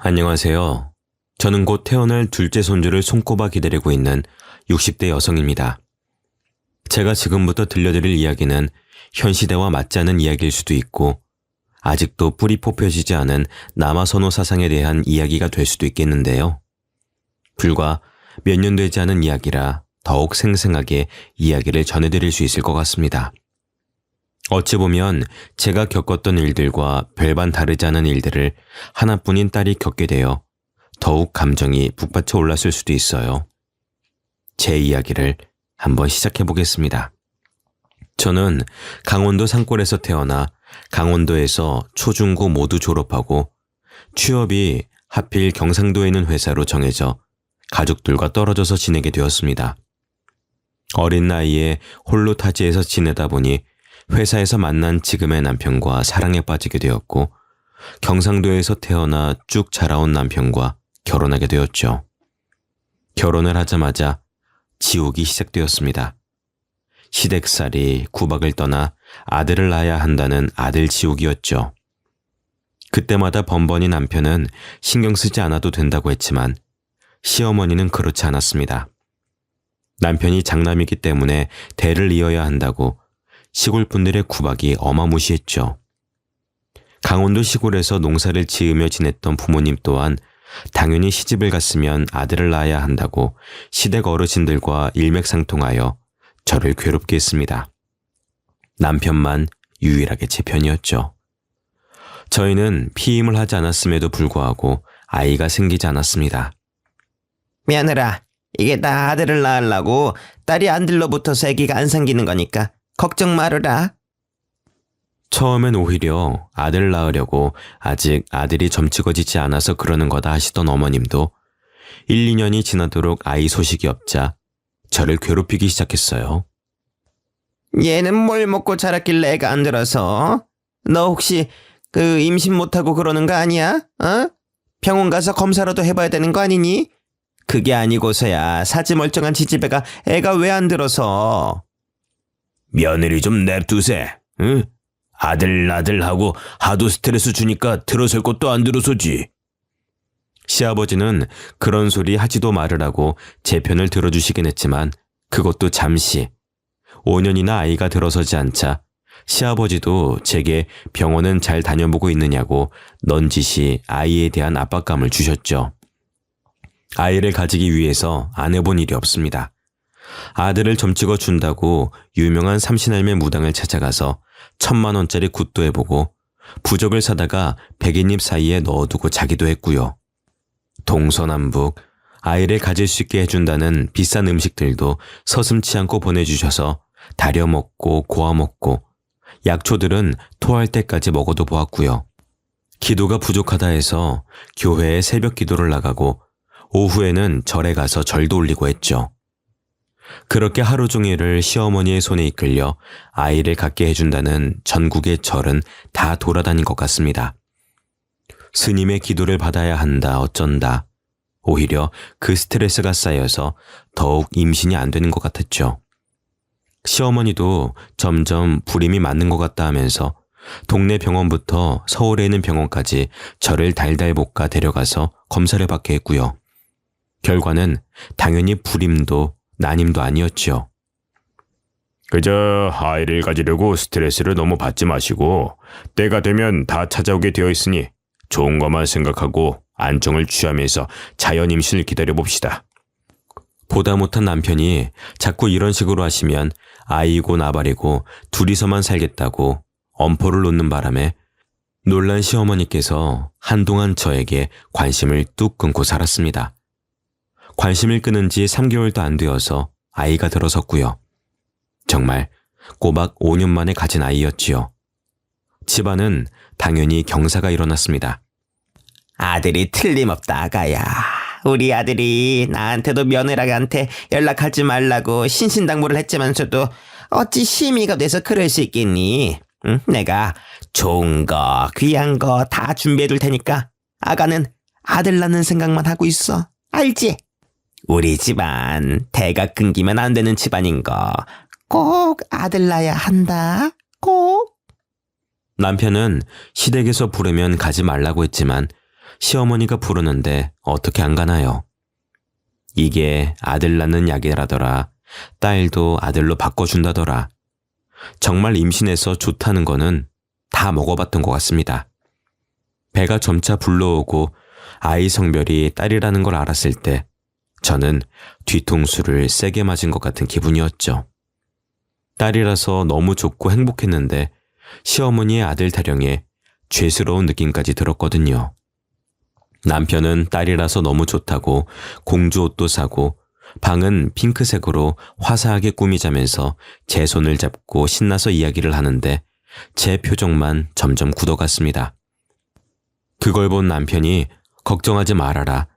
안녕하세요. 저는 곧 태어날 둘째 손주를 손꼽아 기다리고 있는 60대 여성입니다. 제가 지금부터 들려드릴 이야기는 현 시대와 맞지 않은 이야기일 수도 있고 아직도 뿌리 뽑혀지지 않은 남아선호 사상에 대한 이야기가 될 수도 있겠는데요. 불과 몇 년 되지 않은 이야기라 더욱 생생하게 이야기를 전해드릴 수 있을 것 같습니다. 어찌 보면 제가 겪었던 일들과 별반 다르지 않은 일들을 하나뿐인 딸이 겪게 되어 더욱 감정이 북받쳐 올랐을 수도 있어요. 제 이야기를 한번 시작해 보겠습니다. 저는 강원도 산골에서 태어나 강원도에서 초중고 모두 졸업하고 취업이 하필 경상도에 있는 회사로 정해져 가족들과 떨어져서 지내게 되었습니다. 어린 나이에 홀로 타지에서 지내다 보니 회사에서 만난 지금의 남편과 사랑에 빠지게 되었고 경상도에서 태어나 쭉 자라온 남편과 결혼하게 되었죠. 결혼을 하자마자 지옥이 시작되었습니다. 시댁살이 구박을 떠나 아들을 낳아야 한다는 아들 지옥이었죠. 그때마다 번번이 남편은 신경 쓰지 않아도 된다고 했지만 시어머니는 그렇지 않았습니다. 남편이 장남이기 때문에 대를 이어야 한다고 시골 분들의 구박이 어마무시했죠. 강원도 시골에서 농사를 지으며 지냈던 부모님 또한 당연히 시집을 갔으면 아들을 낳아야 한다고 시댁 어르신들과 일맥상통하여 저를 괴롭게 했습니다. 남편만 유일하게 제 편이었죠. 저희는 피임을 하지 않았음에도 불구하고 아이가 생기지 않았습니다. 며느라, 이게 다 아들을 낳으려고 딸이 안 들러붙어서 아기가 안 생기는 거니까 걱정 말으라. 처음엔 오히려 아들을 낳으려고 아직 아들이 점찍어지지 않아서 그러는 거다 하시던 어머님도 1, 2년이 지나도록 아이 소식이 없자 저를 괴롭히기 시작했어요. 얘는 뭘 먹고 자랐길래 애가 안 들어서? 너 혹시 임신 못하고 그러는 거 아니야? 어? 병원 가서 검사라도 해봐야 되는 거 아니니? 그게 아니고서야 사지 멀쩡한 지지배가 애가 왜 안 들어서? 며느리 좀 냅두세. 응? 아들 하고 하도 스트레스 주니까 들어설 것도 안 들어서지. 시아버지는 그런 소리 하지도 말으라고 제 편을 들어주시긴 했지만 그것도 잠시. 5년이나 아이가 들어서지 않자 시아버지도 제게 병원은 잘 다녀보고 있느냐고 넌지시 아이에 대한 압박감을 주셨죠. 아이를 가지기 위해서 안 해본 일이 없습니다. 아들을 점찍어 준다고 유명한 삼신할매 무당을 찾아가서 1,000만 원짜리 굿도 해보고 부적을 사다가 백인잎 사이에 넣어두고 자기도 했고요. 동서남북 아이를 가질 수 있게 해준다는 비싼 음식들도 서슴치 않고 보내주셔서 다려 먹고 고아 먹고 약초들은 토할 때까지 먹어도 보았고요. 기도가 부족하다 해서 교회에 새벽 기도를 나가고 오후에는 절에 가서 절도 올리고 했죠. 그렇게 하루 종일을 시어머니의 손에 이끌려 아이를 갖게 해준다는 전국의 절은 다 돌아다닌 것 같습니다. 스님의 기도를 받아야 한다 어쩐다. 오히려 그 스트레스가 쌓여서 더욱 임신이 안 되는 것 같았죠. 시어머니도 점점 불임이 맞는 것 같다 하면서 동네 병원부터 서울에 있는 병원까지 저를 달달 볶아 데려가서 검사를 받게 했고요. 결과는 당연히 불임도 난임도 아니었지요. 그저 아이를 가지려고 스트레스를 너무 받지 마시고 때가 되면 다 찾아오게 되어 있으니 좋은 것만 생각하고 안정을 취하면서 자연 임신을 기다려봅시다. 보다 못한 남편이 자꾸 이런 식으로 하시면 아이고 나발이고 둘이서만 살겠다고 엄포를 놓는 바람에 놀란 시어머니께서 한동안 저에게 관심을 뚝 끊고 살았습니다. 관심을 끊은 지 3개월도 안 되어서 아이가 들어섰고요. 정말 꼬박 5년 만에 가진 아이였지요. 집안은 당연히 경사가 일어났습니다. 아들이 틀림없다, 아가야. 우리 아들이 나한테도 며느라한테 연락하지 말라고 신신당부를 했지만서도 어찌 심의가 돼서 그럴 수 있겠니? 응? 내가 좋은 거, 귀한 거 다 준비해둘 테니까 아가는 아들 낳는 생각만 하고 있어. 알지? 우리 집안 대가 끊기면 안 되는 집안인 거 꼭 아들 낳아야 한다. 꼭. 남편은 시댁에서 부르면 가지 말라고 했지만 시어머니가 부르는데 어떻게 안 가나요? 이게 아들 낳는 약이라더라. 딸도 아들로 바꿔준다더라. 정말 임신해서 좋다는 거는 다 먹어봤던 것 같습니다. 배가 점차 불러오고 아이 성별이 딸이라는 걸 알았을 때 저는 뒤통수를 세게 맞은 것 같은 기분이었죠. 딸이라서 너무 좋고 행복했는데 시어머니의 아들 타령에 죄스러운 느낌까지 들었거든요. 남편은 딸이라서 너무 좋다고 공주 옷도 사고 방은 핑크색으로 화사하게 꾸미자면서 제 손을 잡고 신나서 이야기를 하는데 제 표정만 점점 굳어갔습니다. 그걸 본 남편이 걱정하지 말아라.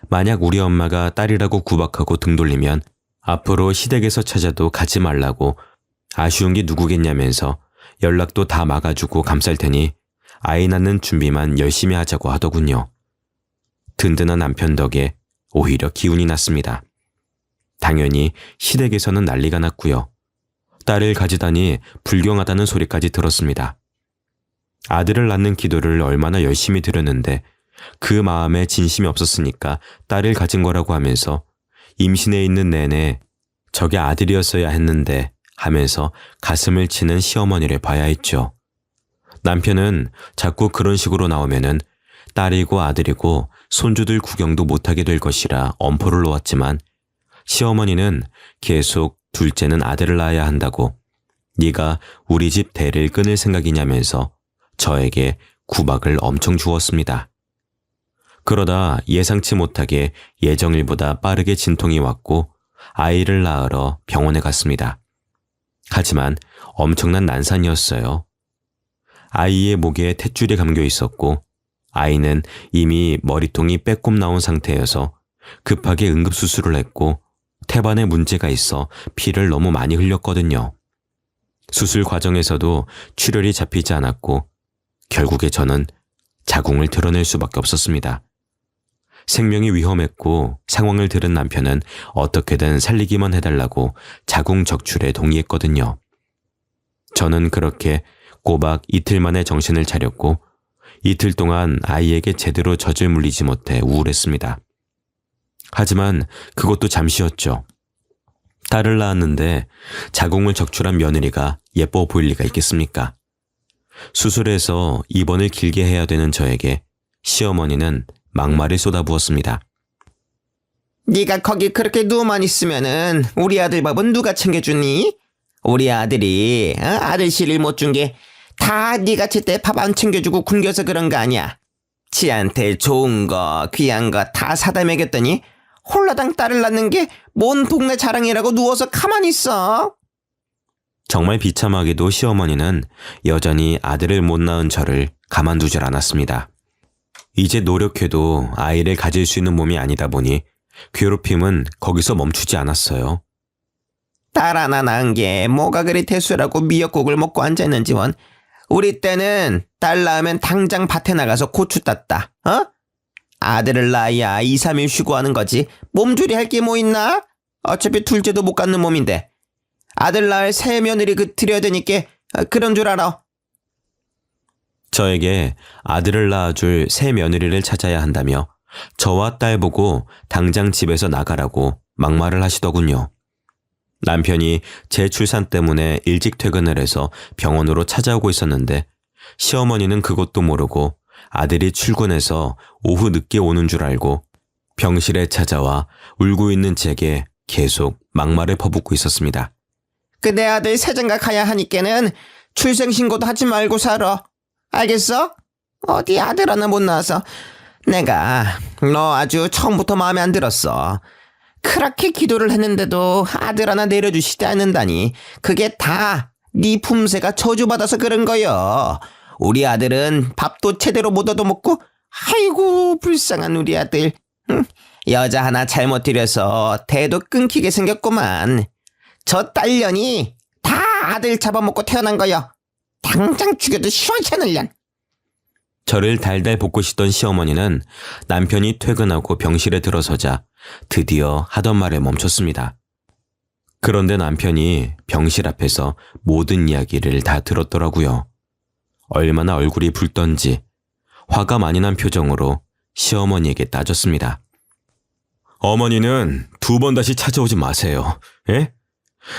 만약 우리 엄마가 딸이라고 구박하고 등 돌리면 앞으로 시댁에서 찾아도 가지 말라고 아쉬운 게 누구겠냐면서 연락도 다 막아주고 감쌀 테니 아이 낳는 준비만 열심히 하자고 하더군요. 든든한 남편 덕에 오히려 기운이 났습니다. 당연히 시댁에서는 난리가 났고요. 딸을 가지다니 불경하다는 소리까지 들었습니다. 아들을 낳는 기도를 얼마나 열심히 드렸는데 그 마음에 진심이 없었으니까 딸을 가진 거라고 하면서 임신해 있는 내내 저게 아들이었어야 했는데 하면서 가슴을 치는 시어머니를 봐야 했죠. 남편은 자꾸 그런 식으로 나오면은 딸이고 아들이고 손주들 구경도 못하게 될 것이라 엄포를 놓았지만 시어머니는 계속 둘째는 아들을 낳아야 한다고 네가 우리 집 대를 끊을 생각이냐면서 저에게 구박을 엄청 주었습니다. 그러다 예상치 못하게 예정일보다 빠르게 진통이 왔고 아이를 낳으러 병원에 갔습니다. 하지만 엄청난 난산이었어요. 아이의 목에 탯줄이 감겨 있었고 아이는 이미 머리통이 빼꼼 나온 상태여서 급하게 응급수술을 했고 태반에 문제가 있어 피를 너무 많이 흘렸거든요. 수술 과정에서도 출혈이 잡히지 않았고 결국에 저는 자궁을 드러낼 수밖에 없었습니다. 생명이 위험했고 상황을 들은 남편은 어떻게든 살리기만 해달라고 자궁 적출에 동의했거든요. 저는 그렇게 꼬박 이틀 만에 정신을 차렸고 이틀 동안 아이에게 제대로 젖을 물리지 못해 우울했습니다. 하지만 그것도 잠시였죠. 딸을 낳았는데 자궁을 적출한 며느리가 예뻐 보일 리가 있겠습니까? 수술해서 입원을 길게 해야 되는 저에게 시어머니는 막말을 쏟아부었습니다. 네가 거기 그렇게 누워만 있으면은 우리 아들 밥은 누가 챙겨주니? 우리 아들이 아들 씨를 못 준 게 다 네가 제때 밥 안 챙겨주고 굶겨서 그런 거 아니야. 지한테 좋은 거 귀한 거 다 사다 먹였더니 홀라당 딸을 낳는 게 뭔 동네 자랑이라고 누워서 가만히 있어. 정말 비참하게도 시어머니는 여전히 아들을 못 낳은 저를 가만두질 않았습니다. 이제 노력해도 아이를 가질 수 있는 몸이 아니다 보니 괴롭힘은 거기서 멈추지 않았어요. 딸 하나 낳은 게 뭐가 그리 대수라고 미역국을 먹고 앉아있는지 원. 우리 때는 딸 낳으면 당장 밭에 나가서 고추 땄다. 아들을 낳아야 2, 3일 쉬고 하는 거지. 몸조리 할 게 뭐 있나? 어차피 둘째도 못 갖는 몸인데. 아들 낳을 새 며느리 드려야 되니까 그런 줄 알아. 저에게 아들을 낳아줄 새 며느리를 찾아야 한다며 저와 딸 보고 당장 집에서 나가라고 막말을 하시더군요. 남편이 제 출산 때문에 일찍 퇴근을 해서 병원으로 찾아오고 있었는데 시어머니는 그것도 모르고 아들이 출근해서 오후 늦게 오는 줄 알고 병실에 찾아와 울고 있는 제게 계속 막말을 퍼붓고 있었습니다. 그 내 아들 새장가 가야 하니까는 출생신고도 하지 말고 살아. 알겠어? 어디 아들 하나 못 낳아서 내가 너 아주 처음부터 마음에 안 들었어. 그렇게 기도를 했는데도 아들 하나 내려주시지 않는다니 그게 다 네 품새가 저주받아서 그런 거여. 우리 아들은 밥도 제대로 못 얻어먹고 아이고 불쌍한 우리 아들. 여자 하나 잘못 들여서 대도 끊기게 생겼구만. 저 딸년이 다 아들 잡아먹고 태어난 거여. 당장 죽여도 시원찮을련. 저를 달달 볶으시던 시어머니는 남편이 퇴근하고 병실에 들어서자 드디어 하던 말을 멈췄습니다. 그런데 남편이 병실 앞에서 모든 이야기를 다 들었더라고요. 얼마나 얼굴이 붉던지 화가 많이 난 표정으로 시어머니에게 따졌습니다. 어머니는 2번 다시 찾아오지 마세요. 예?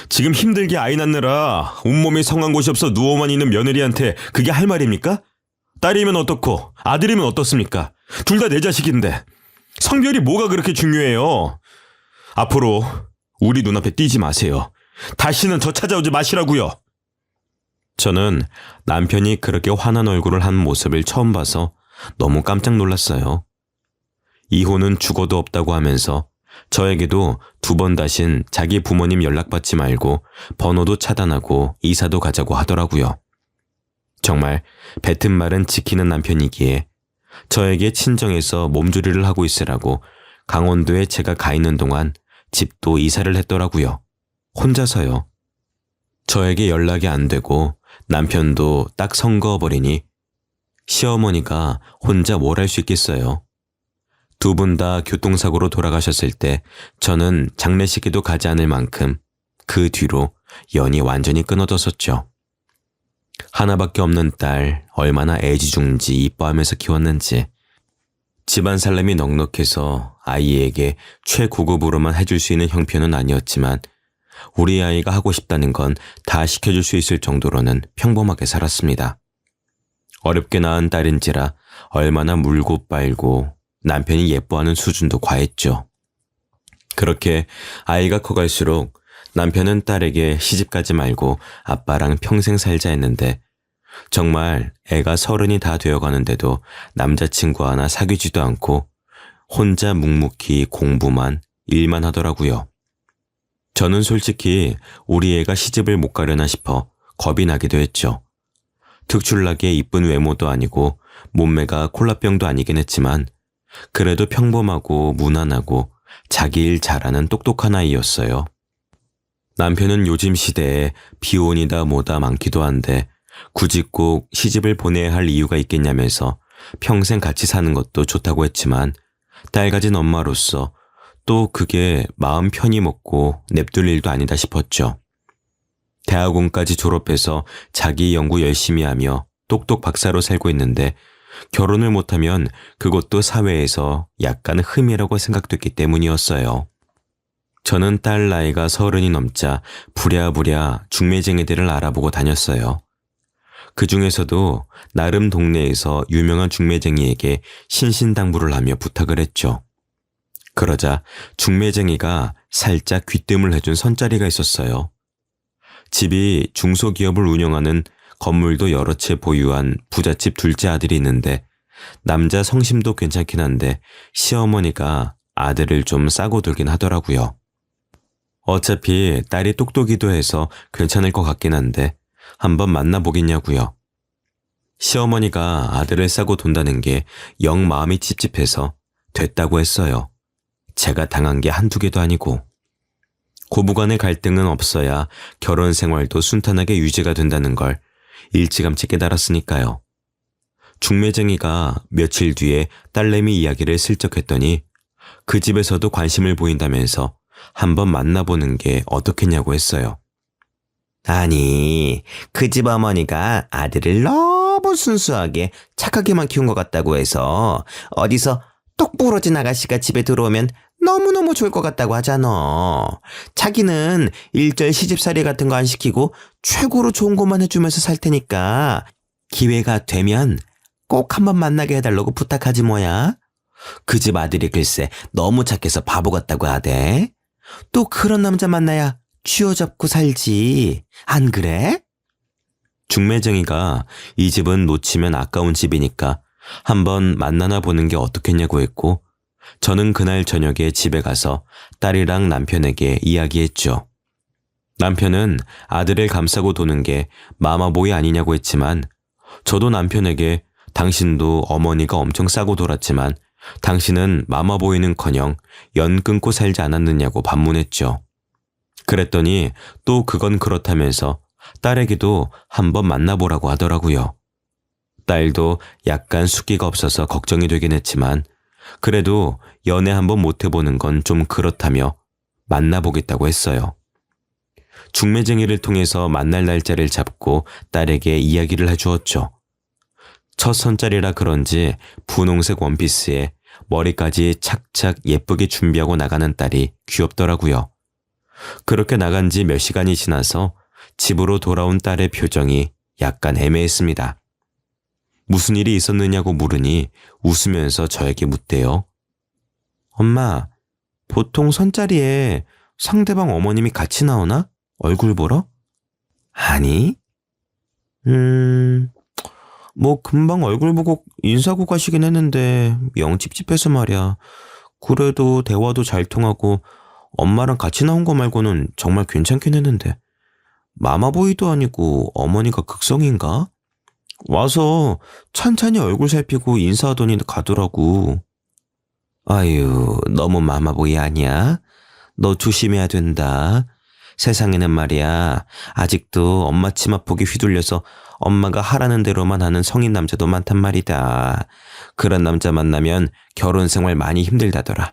지금 힘들게 아이 낳느라 온몸이 성한 곳이 없어 누워만 있는 며느리한테 그게 할 말입니까? 딸이면 어떻고 아들이면 어떻습니까? 둘 다 내 자식인데 성별이 뭐가 그렇게 중요해요? 앞으로 우리 눈앞에 띄지 마세요. 다시는 저 찾아오지 마시라고요. 저는 남편이 그렇게 화난 얼굴을 한 모습을 처음 봐서 너무 깜짝 놀랐어요. 이혼은 죽어도 없다고 하면서 저에게도 2번 다신 자기 부모님 연락받지 말고 번호도 차단하고 이사도 가자고 하더라고요. 정말 뱉은 말은 지키는 남편이기에 저에게 친정에서 몸조리를 하고 있으라고 강원도에 제가 가 있는 동안 집도 이사를 했더라고요. 혼자서요. 저에게 연락이 안 되고 남편도 딱 선거어버리니 시어머니가 혼자 뭘 할 수 있겠어요. 2분 다 교통사고로 돌아가셨을 때 저는 장례식에도 가지 않을 만큼 그 뒤로 연이 완전히 끊어졌었죠. 하나밖에 없는 딸 얼마나 애지중지 이뻐하면서 키웠는지 집안 살림이 넉넉해서 아이에게 최고급으로만 해줄 수 있는 형편은 아니었지만 우리 아이가 하고 싶다는 건 다 시켜줄 수 있을 정도로는 평범하게 살았습니다. 어렵게 낳은 딸인지라 얼마나 물고 빨고 남편이 예뻐하는 수준도 과했죠. 그렇게 아이가 커갈수록 남편은 딸에게 시집가지 말고 아빠랑 평생 살자 했는데 정말 애가 30이 다 되어가는데도 남자친구 하나 사귀지도 않고 혼자 묵묵히 공부만 일만 하더라고요. 저는 솔직히 우리 애가 시집을 못 가려나 싶어 겁이 나기도 했죠. 특출나게 이쁜 외모도 아니고 몸매가 콜라병도 아니긴 했지만 그래도 평범하고 무난하고 자기 일 잘하는 똑똑한 아이였어요. 남편은 요즘 시대에 비혼이다 뭐다 많기도 한데 굳이 꼭 시집을 보내야 할 이유가 있겠냐면서 평생 같이 사는 것도 좋다고 했지만 딸 가진 엄마로서 또 그게 마음 편히 먹고 냅둘 일도 아니다 싶었죠. 대학원까지 졸업해서 자기 연구 열심히 하며 똑똑 박사로 살고 있는데 결혼을 못하면 그것도 사회에서 약간 흠이라고 생각됐기 때문이었어요. 저는 딸 나이가 30이 넘자 부랴부랴 중매쟁이들을 알아보고 다녔어요. 그 중에서도 나름 동네에서 유명한 중매쟁이에게 신신당부를 하며 부탁을 했죠. 그러자 중매쟁이가 살짝 귀뜸을 해준 선자리가 있었어요. 집이 중소기업을 운영하는 건물도 여러 채 보유한 부잣집 둘째 아들이 있는데 남자 성심도 괜찮긴 한데 시어머니가 아들을 좀 싸고 들긴 하더라고요. 어차피 딸이 똑똑이도 해서 괜찮을 것 같긴 한데 한번 만나보겠냐고요. 시어머니가 아들을 싸고 돈다는 게 영 마음이 찝찝해서 됐다고 했어요. 제가 당한 게 한두 개도 아니고. 고부간의 갈등은 없어야 결혼 생활도 순탄하게 유지가 된다는 걸 일찌감치 깨달았으니까요. 중매쟁이가 며칠 뒤에 딸내미 이야기를 슬쩍 했더니 그 집에서도 관심을 보인다면서 한번 만나보는 게 어떻겠냐고 했어요. 아니, 그 집 어머니가 아들을 너무 순수하게 착하게만 키운 것 같다고 해서 어디서 똑부러진 아가씨가 집에 들어오면 너무너무 좋을 것 같다고 하잖아. 자기는 일절 시집살이 같은 거 안 시키고 최고로 좋은 것만 해주면서 살 테니까 기회가 되면 꼭 한번 만나게 해달라고 부탁하지 뭐야. 그 집 아들이 글쎄 너무 착해서 바보 같다고 하대. 또 그런 남자 만나야 쥐어잡고 살지. 안 그래? 중매쟁이가 이 집은 놓치면 아까운 집이니까 한번 만나나 보는 게 어떻겠냐고 했고 저는 그날 저녁에 집에 가서 딸이랑 남편에게 이야기했죠. 남편은 아들을 감싸고 도는 게 마마보이 아니냐고 했지만 저도 남편에게 당신도 어머니가 엄청 싸고 돌았지만 당신은 마마보이는커녕 연 끊고 살지 않았느냐고 반문했죠. 그랬더니 또 그건 그렇다면서 딸에게도 한번 만나보라고 하더라고요. 딸도 약간 숫기가 없어서 걱정이 되긴 했지만 그래도 연애 한번 못 해보는 건 좀 그렇다며 만나보겠다고 했어요. 중매쟁이를 통해서 만날 날짜를 잡고 딸에게 이야기를 해주었죠. 첫 선짜리라 그런지 분홍색 원피스에 머리까지 착착 예쁘게 준비하고 나가는 딸이 귀엽더라고요. 그렇게 나간 지 몇 시간이 지나서 집으로 돌아온 딸의 표정이 약간 애매했습니다. 무슨 일이 있었느냐고 물으니 웃으면서 저에게 묻대요. 엄마, 보통 선자리에 상대방 어머님이 같이 나오나? 얼굴 보러? 아니? 뭐 금방 얼굴 보고 인사하고 가시긴 했는데 영 찝찝해서 말이야. 그래도 대화도 잘 통하고 엄마랑 같이 나온 거 말고는 정말 괜찮긴 했는데 마마보이도 아니고 어머니가 극성인가? 와서 찬찬히 얼굴 살피고 인사하더니 가더라고. 아유, 너무 마마보이 아니야? 너 조심해야 된다. 세상에는 말이야, 아직도 엄마 치마폭에 휘둘려서 엄마가 하라는 대로만 하는 성인 남자도 많단 말이다. 그런 남자 만나면 결혼 생활 많이 힘들다더라.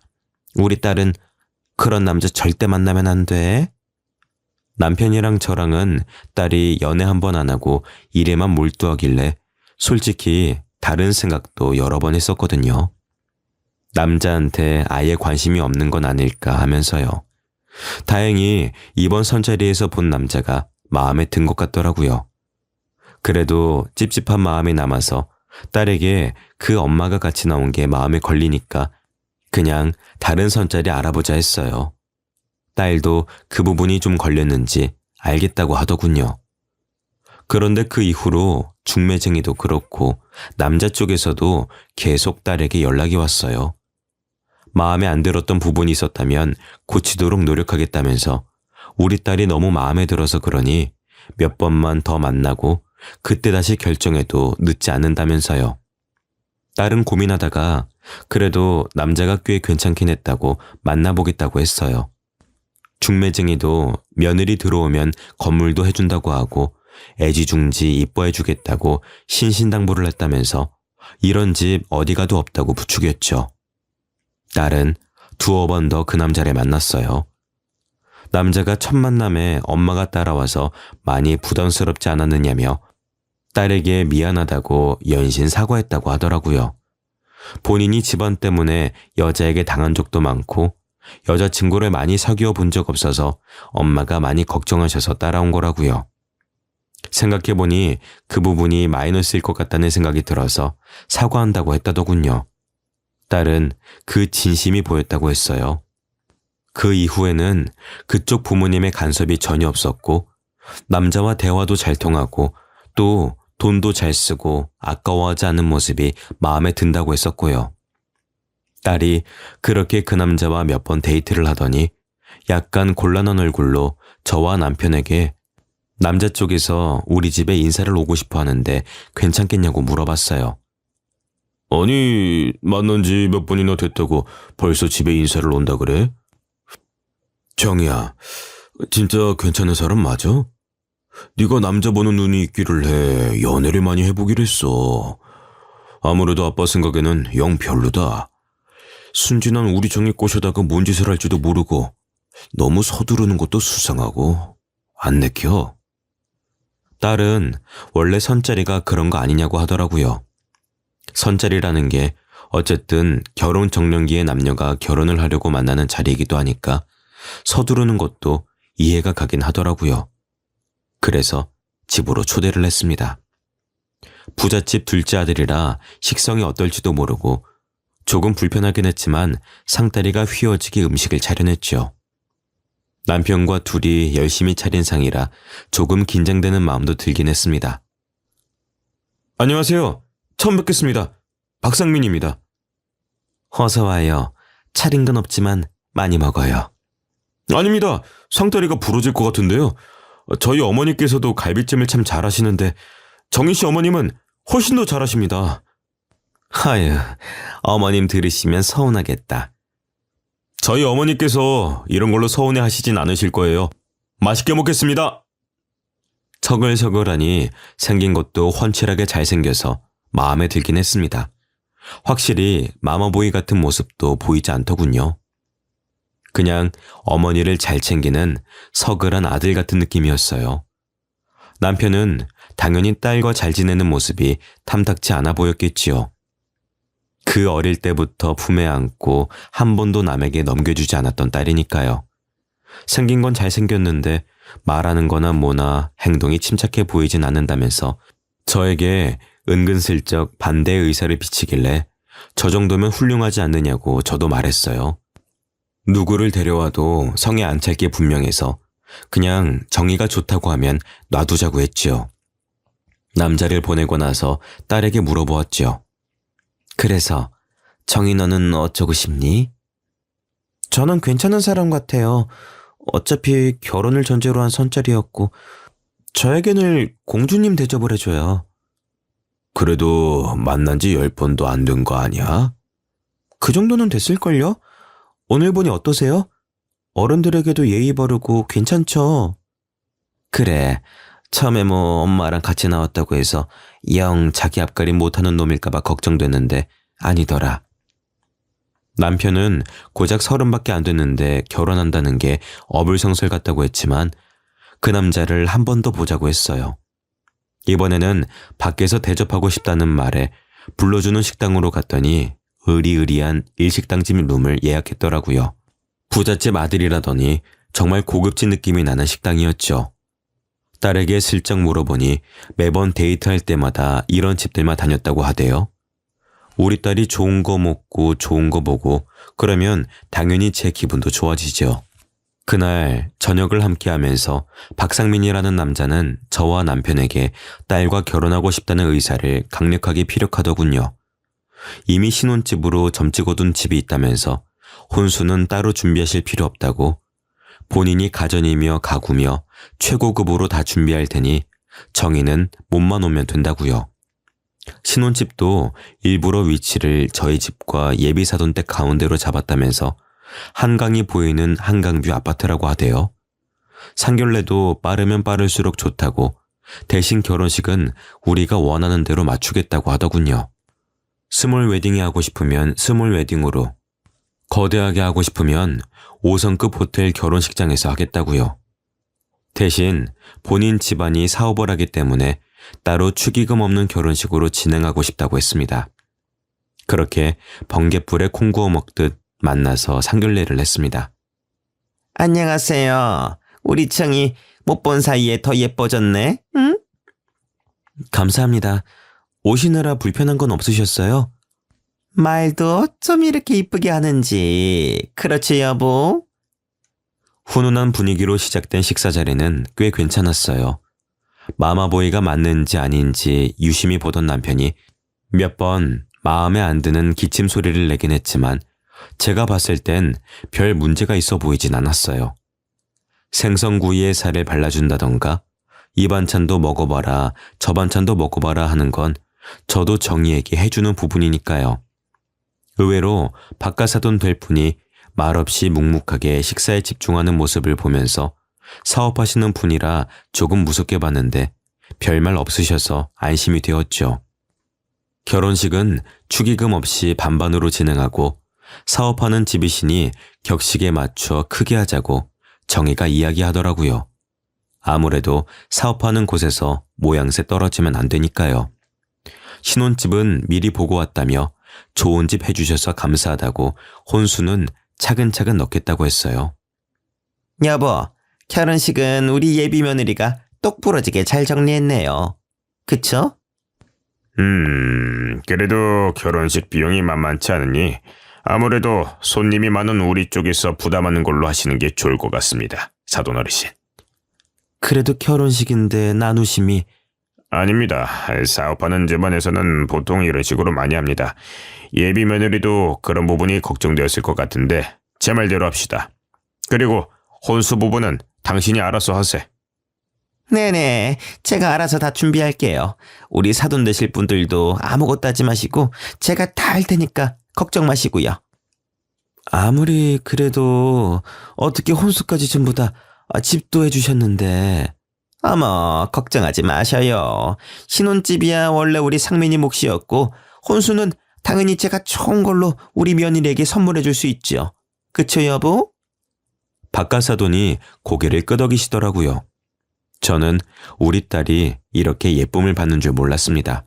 우리 딸은 그런 남자 절대 만나면 안 돼. 남편이랑 저랑은 딸이 연애 한 번 안 하고 일에만 몰두하길래 솔직히 다른 생각도 여러 번 했었거든요. 남자한테 아예 관심이 없는 건 아닐까 하면서요. 다행히 이번 선자리에서 본 남자가 마음에 든 것 같더라고요. 그래도 찝찝한 마음이 남아서 딸에게 그 엄마가 같이 나온 게 마음에 걸리니까 그냥 다른 선자리 알아보자 했어요. 딸도 그 부분이 좀 걸렸는지 알겠다고 하더군요. 그런데 그 이후로 중매쟁이도 그렇고 남자 쪽에서도 계속 딸에게 연락이 왔어요. 마음에 안 들었던 부분이 있었다면 고치도록 노력하겠다면서 우리 딸이 너무 마음에 들어서 그러니 몇 번만 더 만나고 그때 다시 결정해도 늦지 않는다면서요. 딸은 고민하다가 그래도 남자가 꽤 괜찮긴 했다고 만나보겠다고 했어요. 중매쟁이도 며느리 들어오면 건물도 해준다고 하고 애지중지 이뻐해주겠다고 신신당부를 했다면서 이런 집 어디 가도 없다고 부추겼죠. 딸은 두어 번 더 그 남자를 만났어요. 남자가 첫 만남에 엄마가 따라와서 많이 부담스럽지 않았느냐며 딸에게 미안하다고 연신 사과했다고 하더라고요. 본인이 집안 때문에 여자에게 당한 적도 많고 여자친구를 많이 사귀어 본 적 없어서 엄마가 많이 걱정하셔서 따라온 거라고요. 생각해보니 그 부분이 마이너스일 것 같다는 생각이 들어서 사과한다고 했다더군요. 딸은 그 진심이 보였다고 했어요. 그 이후에는 그쪽 부모님의 간섭이 전혀 없었고 남자와 대화도 잘 통하고 또 돈도 잘 쓰고 아까워하지 않는 모습이 마음에 든다고 했었고요. 딸이 그렇게 그 남자와 몇 번 데이트를 하더니 약간 곤란한 얼굴로 저와 남편에게 남자 쪽에서 우리 집에 인사를 오고 싶어 하는데 괜찮겠냐고 물어봤어요. 아니, 만난 지 몇 번이나 됐다고 벌써 집에 인사를 온다 그래? 정이야, 진짜 괜찮은 사람 맞아? 네가 남자 보는 눈이 있기를 해 연애를 많이 해보기로 했어. 아무래도 아빠 생각에는 영 별로다. 순진한 우리 정이 꼬셔다가 뭔 짓을 할지도 모르고 너무 서두르는 것도 수상하고 안 내켜. 딸은 원래 선자리가 그런 거 아니냐고 하더라고요. 선자리라는 게 어쨌든 결혼 적령기에 남녀가 결혼을 하려고 만나는 자리이기도 하니까 서두르는 것도 이해가 가긴 하더라고요. 그래서 집으로 초대를 했습니다. 부잣집 둘째 아들이라 식성이 어떨지도 모르고 조금 불편하긴 했지만 상다리가 휘어지게 음식을 차려냈죠. 남편과 둘이 열심히 차린 상이라 조금 긴장되는 마음도 들긴 했습니다. 안녕하세요. 처음 뵙겠습니다. 박상민입니다. 어서 와요. 차린 건 없지만 많이 먹어요. 아닙니다. 상다리가 부러질 것 같은데요. 저희 어머니께서도 갈비찜을 참 잘하시는데 정희 씨 어머님은 훨씬 더 잘하십니다. 아유, 어머님 들으시면 서운하겠다. 저희 어머니께서 이런 걸로 서운해 하시진 않으실 거예요. 맛있게 먹겠습니다. 서글서글하니 생긴 것도 훤칠하게 잘생겨서 마음에 들긴 했습니다. 확실히 마마보이 같은 모습도 보이지 않더군요. 그냥 어머니를 잘 챙기는 서글한 아들 같은 느낌이었어요. 남편은 당연히 딸과 잘 지내는 모습이 탐탁치 않아 보였겠지요. 그 어릴 때부터 품에 안고 한 번도 남에게 넘겨주지 않았던 딸이니까요. 생긴 건 잘생겼는데 말하는 거나 뭐나 행동이 침착해 보이진 않는다면서 저에게 은근슬쩍 반대의 의사를 비치길래 저 정도면 훌륭하지 않느냐고 저도 말했어요. 누구를 데려와도 성에 안 찰 게 분명해서 그냥 정의가 좋다고 하면 놔두자고 했지요. 남자를 보내고 나서 딸에게 물어보았지요. 그래서 정희 너는 어쩌고 싶니? 저는 괜찮은 사람 같아요. 어차피 결혼을 전제로 한 선짜리였고 저에게는 공주님 대접을 해줘요. 그래도 만난 지 10번도 안 된 거 아니야? 그 정도는 됐을걸요? 오늘 보니 어떠세요? 어른들에게도 예의 바르고 괜찮죠? 그래. 처음에 뭐 엄마랑 같이 나왔다고 해서 영 자기 앞가림 못하는 놈일까봐 걱정됐는데 아니더라. 남편은 고작 30밖에 안 됐는데 결혼한다는 게 어불성설 같다고 했지만 그 남자를 한 번 더 보자고 했어요. 이번에는 밖에서 대접하고 싶다는 말에 불러주는 식당으로 갔더니 의리의리한 일식당집 룸을 예약했더라고요. 부잣집 아들이라더니 정말 고급진 느낌이 나는 식당이었죠. 딸에게 슬쩍 물어보니 매번 데이트할 때마다 이런 집들만 다녔다고 하대요. 우리 딸이 좋은 거 먹고 좋은 거 보고 그러면 당연히 제 기분도 좋아지죠. 그날 저녁을 함께 하면서 박상민이라는 남자는 저와 남편에게 딸과 결혼하고 싶다는 의사를 강력하게 피력하더군요. 이미 신혼집으로 점 찍어둔 집이 있다면서 혼수는 따로 준비하실 필요 없다고 본인이 가전이며 가구며 최고급으로 다 준비할 테니 정희는 몸만 오면 된다고요. 신혼집도 일부러 위치를 저희 집과 예비사돈댁 가운데로 잡았다면서 한강이 보이는 한강뷰 아파트라고 하대요. 상견례도 빠르면 빠를수록 좋다고 대신 결혼식은 우리가 원하는 대로 맞추겠다고 하더군요. 스몰 웨딩이 하고 싶으면 스몰 웨딩으로, 거대하게 하고 싶으면 5성급 호텔 결혼식장에서 하겠다고요. 대신 본인 집안이 사업을 하기 때문에 따로 축의금 없는 결혼식으로 진행하고 싶다고 했습니다. 그렇게 번갯불에 콩 구워 먹듯 만나서 상견례를 했습니다. 안녕하세요. 우리 청이 못 본 사이에 더 예뻐졌네. 응? 감사합니다. 오시느라 불편한 건 없으셨어요? 말도 어쩜 이렇게 이쁘게 하는지. 그렇지 여보? 훈훈한 분위기로 시작된 식사 자리는 꽤 괜찮았어요. 마마보이가 맞는지 아닌지 유심히 보던 남편이 몇 번 마음에 안 드는 기침 소리를 내긴 했지만 제가 봤을 땐 별 문제가 있어 보이진 않았어요. 생선구이에 살을 발라준다던가 이 반찬도 먹어봐라 저 반찬도 먹어봐라 하는 건 저도 정희에게 해주는 부분이니까요. 의외로 바깥사돈 될 분이 말없이 묵묵하게 식사에 집중하는 모습을 보면서 사업하시는 분이라 조금 무섭게 봤는데 별말 없으셔서 안심이 되었죠. 결혼식은 축의금 없이 반반으로 진행하고 사업하는 집이시니 격식에 맞춰 크게 하자고 정희가 이야기하더라고요. 아무래도 사업하는 곳에서 모양새 떨어지면 안 되니까요. 신혼집은 미리 보고 왔다며 좋은 집 해주셔서 감사하다고 혼수는 차근차근 넣겠다고 했어요. 여보, 결혼식은 우리 예비 며느리가 똑부러지게 잘 정리했네요. 그쵸? 그래도 결혼식 비용이 만만치 않으니 아무래도 손님이 많은 우리 쪽에서 부담하는 걸로 하시는 게 좋을 것 같습니다. 사돈 어르신. 그래도 결혼식인데 나누심이. 아닙니다. 사업하는 집안에서는 보통 이런 식으로 많이 합니다. 예비 며느리도 그런 부분이 걱정되었을 것 같은데 제 말대로 합시다. 그리고 혼수 부분은 당신이 알아서 하세. 네네, 제가 알아서 다 준비할게요. 우리 사돈 되실 분들도 아무것도 하지 마시고 제가 다 할 테니까 걱정 마시고요. 아무리 그래도 어떻게 혼수까지 전부 다 집도 해주셨는데. 어머, 걱정하지 마셔요. 신혼집이야 원래 우리 상민이 몫이었고 혼수는 당연히 제가 좋은 걸로 우리 며느리에게 선물해 줄 수 있죠. 그쵸 여보? 바깥사돈이 고개를 끄덕이시더라고요. 저는 우리 딸이 이렇게 예쁨을 받는 줄 몰랐습니다.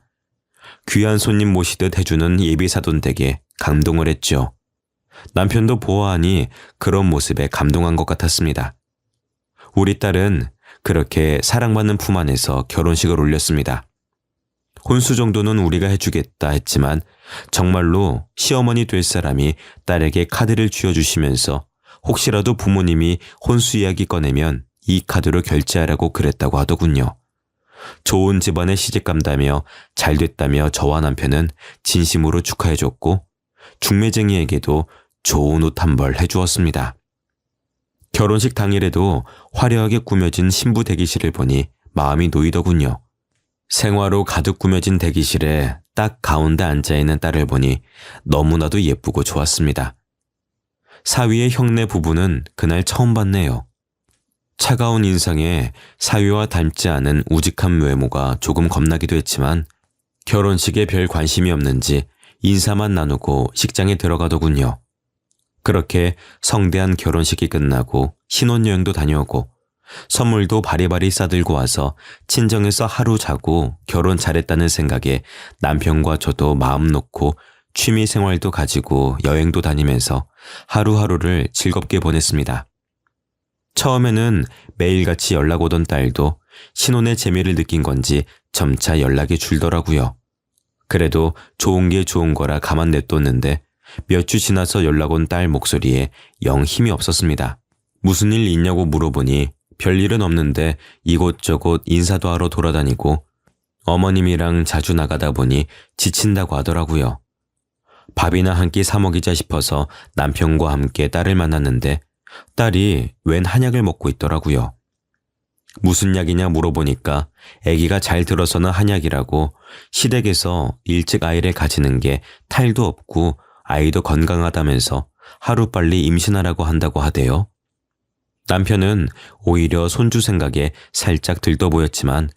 귀한 손님 모시듯 해주는 예비사돈 댁에 감동을 했죠. 남편도 보아하니 그런 모습에 감동한 것 같았습니다. 우리 딸은 그렇게 사랑받는 품 안에서 결혼식을 올렸습니다. 혼수 정도는 우리가 해주겠다 했지만 정말로 시어머니 될 사람이 딸에게 카드를 쥐어주시면서 혹시라도 부모님이 혼수 이야기 꺼내면 이 카드로 결제하라고 그랬다고 하더군요. 좋은 집안에 시집간다며 잘됐다며 저와 남편은 진심으로 축하해줬고 중매쟁이에게도 좋은 옷 한 벌 해주었습니다. 결혼식 당일에도 화려하게 꾸며진 신부 대기실을 보니 마음이 놓이더군요. 생화로 가득 꾸며진 대기실에 딱 가운데 앉아있는 딸을 보니 너무나도 예쁘고 좋았습니다. 사위의 형네 부부는 그날 처음 봤네요. 차가운 인상에 사위와 닮지 않은 우직한 외모가 조금 겁나기도 했지만 결혼식에 별 관심이 없는지 인사만 나누고 식장에 들어가더군요. 그렇게 성대한 결혼식이 끝나고 신혼여행도 다녀오고 선물도 바리바리 싸들고 와서 친정에서 하루 자고 결혼 잘했다는 생각에 남편과 저도 마음 놓고 취미 생활도 가지고 여행도 다니면서 하루하루를 즐겁게 보냈습니다. 처음에는 매일같이 연락 오던 딸도 신혼의 재미를 느낀 건지 점차 연락이 줄더라고요. 그래도 좋은 게 좋은 거라 가만 냅뒀는데 몇 주 지나서 연락 온 딸 목소리에 영 힘이 없었습니다. 무슨 일 있냐고 물어보니 별일은 없는데 이곳저곳 인사도 하러 돌아다니고 어머님이랑 자주 나가다 보니 지친다고 하더라고요. 밥이나 한 끼 사 먹이자 싶어서 남편과 함께 딸을 만났는데 딸이 웬 한약을 먹고 있더라고요. 무슨 약이냐 물어보니까 아기가 잘 들어서는 한약이라고 시댁에서 일찍 아이를 가지는 게 탈도 없고 아이도 건강하다면서 하루빨리 임신하라고 한다고 하대요. 남편은 오히려 손주 생각에 살짝 들떠 보였지만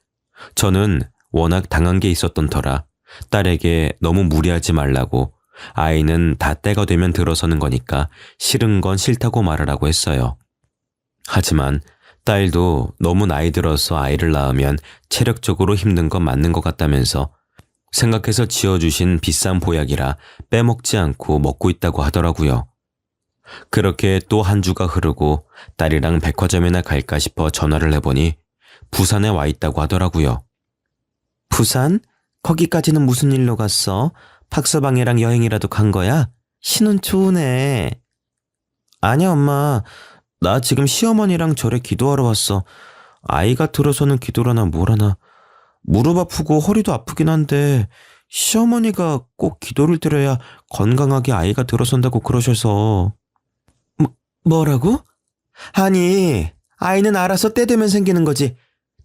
저는 워낙 당한 게 있었던 터라 딸에게 너무 무리하지 말라고 아이는 다 때가 되면 들어서는 거니까 싫은 건 싫다고 말하라고 했어요. 하지만 딸도 너무 나이 들어서 아이를 낳으면 체력적으로 힘든 건 맞는 것 같다면서 생각해서 지어주신 비싼 보약이라 빼먹지 않고 먹고 있다고 하더라고요. 그렇게 또 한 주가 흐르고 딸이랑 백화점이나 갈까 싶어 전화를 해보니 부산에 와 있다고 하더라고요. 부산? 거기까지는 무슨 일로 갔어? 박서방이랑 여행이라도 간 거야? 신혼 좋으네. 아니야 엄마. 나 지금 시어머니랑 절에 기도하러 왔어. 아이가 들어서는 기도라나 뭐라나. 무릎 아프고 허리도 아프긴 한데 시어머니가 꼭 기도를 드려야 건강하게 아이가 들어선다고 그러셔서. 뭐라고? 아니 아이는 알아서 때 되면 생기는 거지.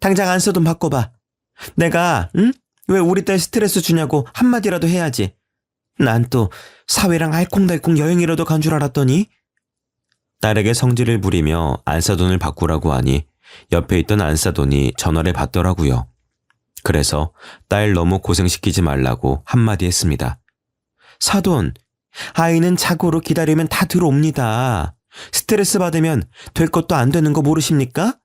당장 안써 좀 바꿔봐. 내가 왜 우리 딸 스트레스 주냐고 한마디라도 해야지. 난 또 사위랑 알콩달콩 여행이라도 간 줄 알았더니. 딸에게 성질을 부리며 안사돈을 바꾸라고 하니 옆에 있던 안사돈이 전화를 받더라고요. 그래서 딸 너무 고생시키지 말라고 한마디 했습니다. 사돈, 아이는 자고로 기다리면 다 들어옵니다. 스트레스 받으면 될 것도 안 되는 거 모르십니까?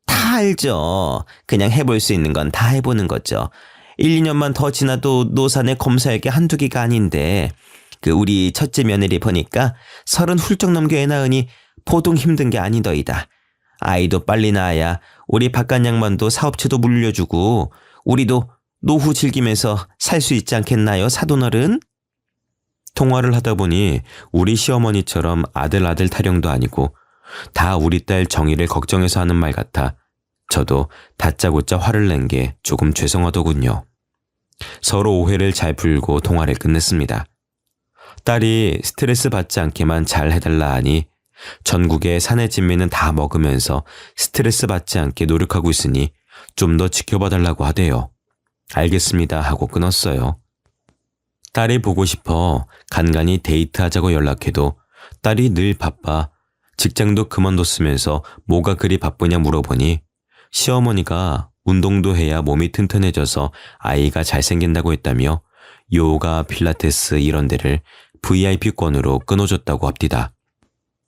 다 알죠. 그냥 해볼 수 있는 건 다 해보는 거죠. 1, 2년만 더 지나도 노산에 검사할 게 한두 개가 아닌데 우리 첫째 며느리 보니까 30 훌쩍 넘겨 애 낳으니 보통 힘든 게 아니더이다. 아이도 빨리 낳아야 우리 바깥 양반도 사업체도 물려주고 우리도 노후 즐기면서 살 수 있지 않겠나요, 사돈어른? 통화를 하다 보니 우리 시어머니처럼 아들 타령도 아니고 다 우리 딸 정의를 걱정해서 하는 말 같아 저도 다짜고짜 화를 낸 게 조금 죄송하더군요. 서로 오해를 잘 풀고 통화를 끝냈습니다. 딸이 스트레스 받지 않게만 잘 해달라 하니 전국의 산의 진미는 다 먹으면서 스트레스 받지 않게 노력하고 있으니 좀 더 지켜봐달라고 하대요. 알겠습니다 하고 끊었어요. 딸이 보고 싶어 간간히 데이트하자고 연락해도 딸이 늘 바빠 직장도 그만뒀으면서 뭐가 그리 바쁘냐 물어보니 시어머니가 운동도 해야 몸이 튼튼해져서 아이가 잘생긴다고 했다며 요가, 필라테스 이런 데를 VIP권으로 끊어줬다고 합디다.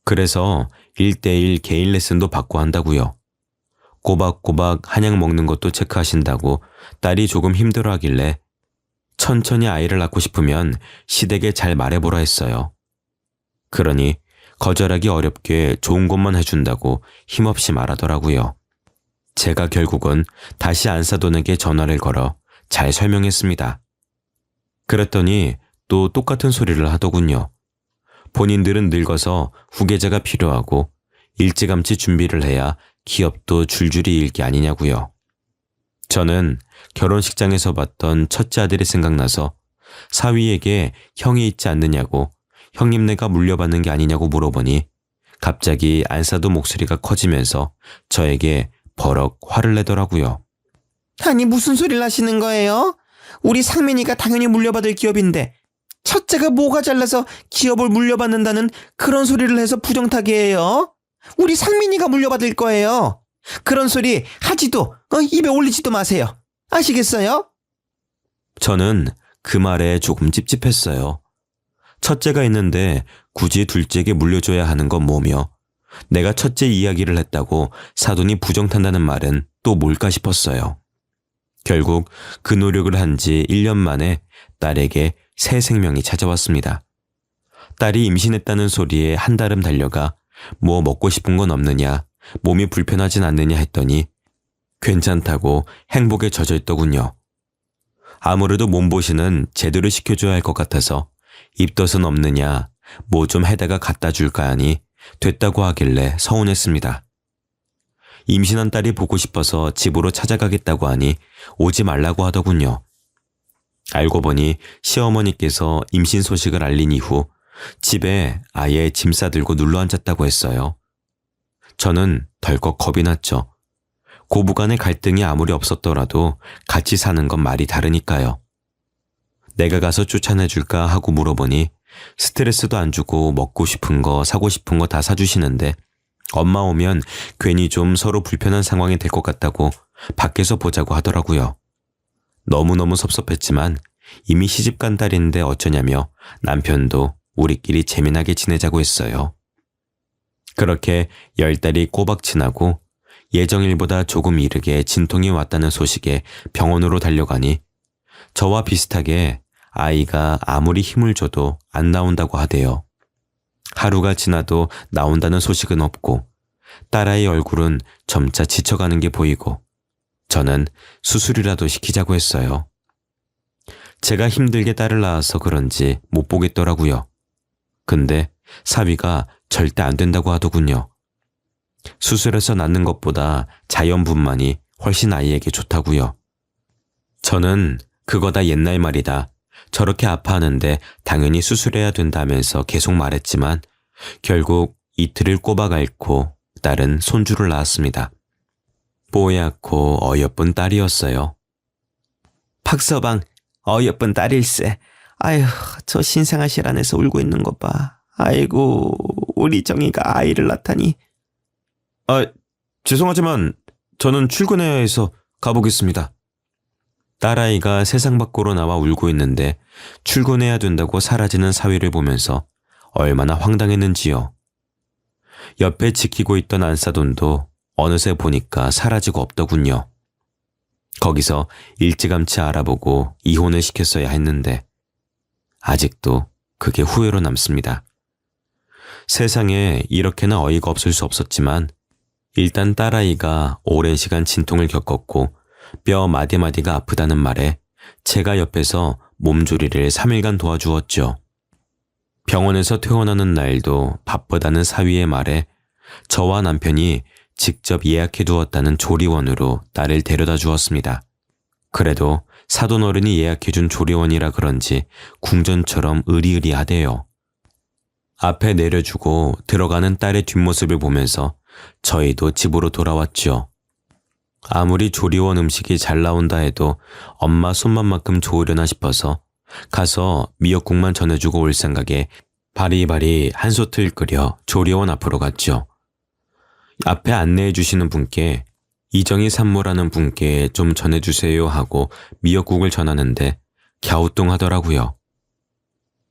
그래서 1:1 개인 레슨도 받고 한다고요. 꼬박꼬박 한약 먹는 것도 체크하신다고 딸이 조금 힘들어하길래 천천히 아이를 낳고 싶으면 시댁에 잘 말해보라 했어요. 그러니 거절하기 어렵게 좋은 것만 해준다고 힘없이 말하더라고요. 제가 결국은 다시 안사돈에게 전화를 걸어 잘 설명했습니다. 그랬더니 또 똑같은 소리를 하더군요. 본인들은 늙어서 후계자가 필요하고 일찌감치 준비를 해야 기업도 줄줄이 일 게 아니냐고요. 저는 결혼식장에서 봤던 첫째 아들이 생각나서 사위에게 형이 있지 않느냐고 형님네가 물려받는 게 아니냐고 물어보니 갑자기 안사돈 목소리가 커지면서 저에게 버럭 화를 내더라고요. 아니 무슨 소리를 하시는 거예요? 우리 상민이가 당연히 물려받을 기업인데 첫째가 뭐가 잘나서 기업을 물려받는다는 그런 소리를 해서 부정타게 해요? 우리 상민이가 물려받을 거예요. 그런 소리 하지도 입에 올리지도 마세요. 아시겠어요? 저는 그 말에 조금 찝찝했어요. 첫째가 있는데 굳이 둘째에게 물려줘야 하는 건 뭐며 내가 첫째 이야기를 했다고 사돈이 부정탄다는 말은 또 뭘까 싶었어요. 결국 그 노력을 한 지 1년 만에 딸에게 새 생명이 찾아왔습니다. 딸이 임신했다는 소리에 한달음 달려가 뭐 먹고 싶은 건 없느냐, 몸이 불편하진 않느냐 했더니 괜찮다고 행복에 젖어 있더군요. 아무래도 몸보신은 제대로 시켜줘야 할 것 같아서 입덧은 없느냐, 뭐 좀 해다가 갖다 줄까 하니 됐다고 하길래 서운했습니다. 임신한 딸이 보고 싶어서 집으로 찾아가겠다고 하니 오지 말라고 하더군요. 알고 보니 시어머니께서 임신 소식을 알린 이후 집에 아예 짐 싸들고 눌러앉았다고 했어요. 저는 덜컥 겁이 났죠. 고부간의 갈등이 아무리 없었더라도 같이 사는 건 말이 다르니까요. 내가 가서 쫓아내줄까 하고 물어보니 스트레스도 안 주고 먹고 싶은 거 사고 싶은 거 다 사주시는데 엄마 오면 괜히 좀 서로 불편한 상황이 될 것 같다고 밖에서 보자고 하더라고요. 너무너무 섭섭했지만 이미 시집간 딸인데 어쩌냐며 남편도 우리끼리 재미나게 지내자고 했어요. 그렇게 10달이 꼬박 지나고 예정일보다 조금 이르게 진통이 왔다는 소식에 병원으로 달려가니 저와 비슷하게 아이가 아무리 힘을 줘도 안 나온다고 하대요. 하루가 지나도 나온다는 소식은 없고 딸아이 얼굴은 점차 지쳐가는 게 보이고 저는 수술이라도 시키자고 했어요. 제가 힘들게 딸을 낳아서 그런지 못 보겠더라고요. 근데 사위가 절대 안 된다고 하더군요. 수술해서 낳는 것보다 자연분만이 훨씬 아이에게 좋다고요. 저는 그거 다 옛날 말이다. 저렇게 아파하는데 당연히 수술해야 된다면서 계속 말했지만 결국 이틀을 꼬박 앓고 딸은 손주를 낳았습니다. 뽀얗고 어여쁜 딸이었어요. 박서방, 어여쁜 딸일세. 아휴, 저 신생아실 안에서 울고 있는 것 봐. 아이고, 우리 정이가 아이를 낳다니. 죄송하지만 저는 출근해야 해서 가보겠습니다. 딸아이가 세상 밖으로 나와 울고 있는데 출근해야 된다고 사라지는 사위를 보면서 얼마나 황당했는지요. 옆에 지키고 있던 안사돈도 어느새 보니까 사라지고 없더군요. 거기서 일찌감치 알아보고 이혼을 시켰어야 했는데 아직도 그게 후회로 남습니다. 세상에 이렇게나 어이가 없을 수 없었지만 일단 딸아이가 오랜 시간 진통을 겪었고 뼈 마디마디가 아프다는 말에 제가 옆에서 몸조리를 3일간 도와주었죠. 병원에서 퇴원하는 날도 바쁘다는 사위의 말에 저와 남편이 직접 예약해 두었다는 조리원으로 딸을 데려다 주었습니다. 그래도 사돈 어른이 예약해준 조리원이라 그런지 궁전처럼 으리으리하대요. 앞에 내려주고 들어가는 딸의 뒷모습을 보면서 저희도 집으로 돌아왔죠. 아무리 조리원 음식이 잘 나온다 해도 엄마 손맛만큼 좋으려나 싶어서 가서 미역국만 전해주고 올 생각에 바리바리 한솥을 끓여 조리원 앞으로 갔죠. 앞에 안내해 주시는 분께 이정희 산모라는 분께 좀 전해주세요 하고 미역국을 전하는데 갸우뚱하더라고요.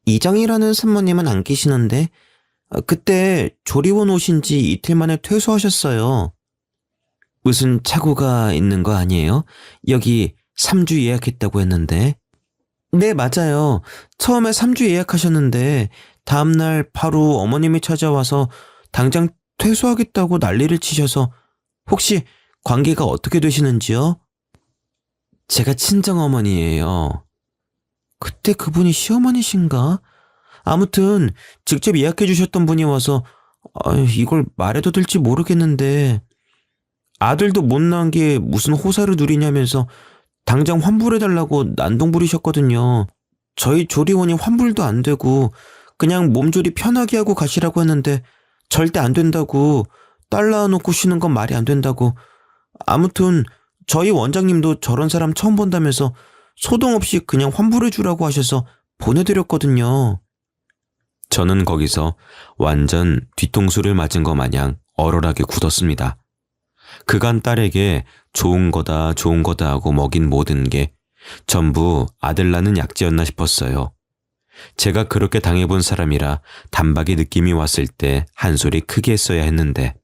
이정이라는 산모님은 안 계시는데 그때 조리원 오신 지 이틀 만에 퇴소하셨어요. 무슨 착오가 있는 거 아니에요? 여기 3주 예약했다고 했는데. 네, 맞아요. 처음에 3주 예약하셨는데 다음날 바로 어머님이 찾아와서 당장 퇴소하겠다고 난리를 치셔서 혹시 관계가 어떻게 되시는지요? 제가 친정어머니예요. 그때 그분이 시어머니신가? 아무튼 직접 예약해 주셨던 분이 와서 이걸 말해도 될지 모르겠는데 아들도 못 낳은 게 무슨 호사를 누리냐면서 당장 환불해달라고 난동 부리셨거든요. 저희 조리원이 환불도 안 되고 그냥 몸조리 편하게 하고 가시라고 했는데 절대 안 된다고, 딸 낳아놓고 쉬는 건 말이 안 된다고. 아무튼 저희 원장님도 저런 사람 처음 본다면서 소동 없이 그냥 환불해주라고 하셔서 보내드렸거든요. 저는 거기서 완전 뒤통수를 맞은 것 마냥 얼얼하게 굳었습니다. 그간 딸에게 좋은 거다 하고 먹인 모든 게 전부 아들 낳는 약재였나 싶었어요. 제가 그렇게 당해본 사람이라 단박에 느낌이 왔을 때 한 소리 크게 했어야 했는데